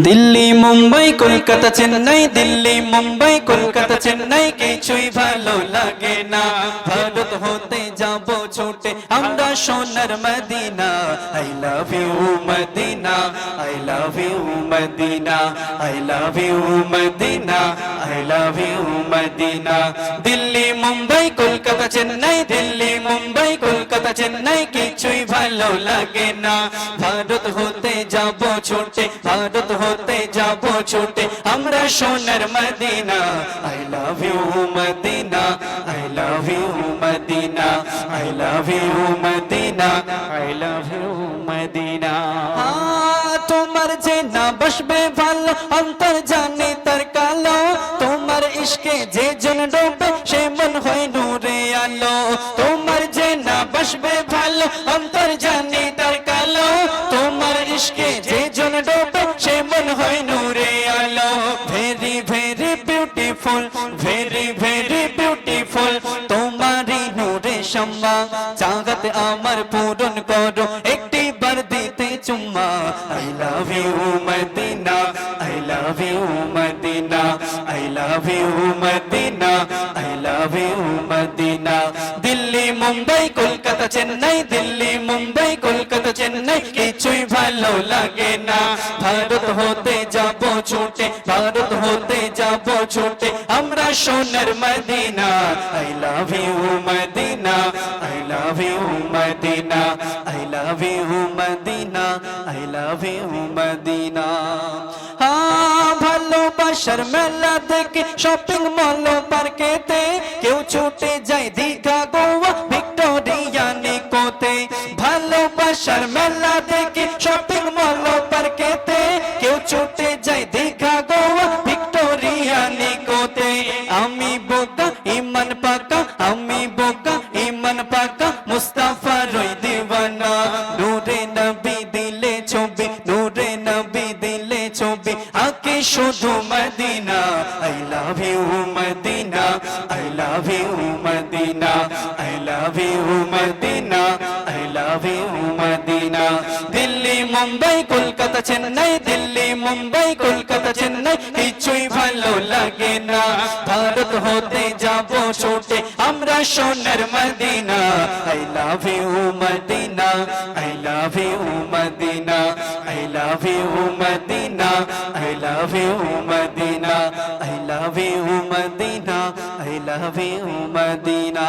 দিল্লি মুম্বাই কলকাতা চেন্নাই, দিল্লি মুম্বাই কলকাতা চেন্নাই, কিছুই ভালো লাগে না। ভারত হতে যাব ছুটে আমরা সোনার Medina. I love you Medina, I love you Medina, I love you Medina, I love you Medina. Delhi Mumbai Kolkata Chennai, Delhi Mumbai Kolkata Chennai, কিছুই ভালো লাগে না। ভারত হতে যাব ছুটে, ভারত হতে যাব ছুটে আমরা সোনার Medina. I love you Medina, I love you Medina, I love you Medina, I love you Medina. তোমার যে না বসবে ভালো অন্তর জানে তার কালো, তোমার ইশকে যে জন ডোবে সে মন হয় নূরে আলো। তোমার যে না বসবে ভালো অন্তর জানে তার কালো, তোমার ইশকে যে জন ডোবে সে মন হয় নূরে আলো। Very very beautiful, very very beautiful, তোমারই নূরে সম্মা চাহত আমার পূরণ করো একটি বার দিতে চুম্মা। I love you Medina, I love you Medina, I love you Medina, I love you Medina. Delhi Mumbai Kolkata Chennai, Delhi Mumbai Kolkata Chennai, কিছুই ভালো লাগে না। ভারত হতে যাব ছুটে, ভারত হতে যাব ছুটে আমরা সোনার Medina. I love you Medina, I love you Medina, I love you Medina, I love you Medina. ভালোবাসার মেলা দেখে শপিং মল পার্কেতে, কেউ ছুটে যায় দীঘা গোয়া ভিক্টোরিয়া নিকোতে। ভালোবাসার মেলা দেখে শপিং মল পার্কেতে, কেউ ছুটে যায় দীঘা গোয়া ভিক্টোরিয়া নিকোতে। আমি বোকা ইমান পাকা, আমি বোকা ইমান পাকা, মুস্তাফা রই দিওয়ানা। নূরে নবী দিলে ছবি, নূরে নবী দিলে ছবি আকে শুধু Medina. I love you Medina, I love you Medina, I love you Medina, I love you Medina. Delhi Mumbai Kolkata Chennai, Delhi Mumbai Kolkata Chennai, কিছুই ভালো লাগে না। ভারত হতে যাব ছুটে আমরা সোনার Medina. I love you Medina, I love you Medina, I love you Medina, I love you Medina, I love you Medina, I love you Medina.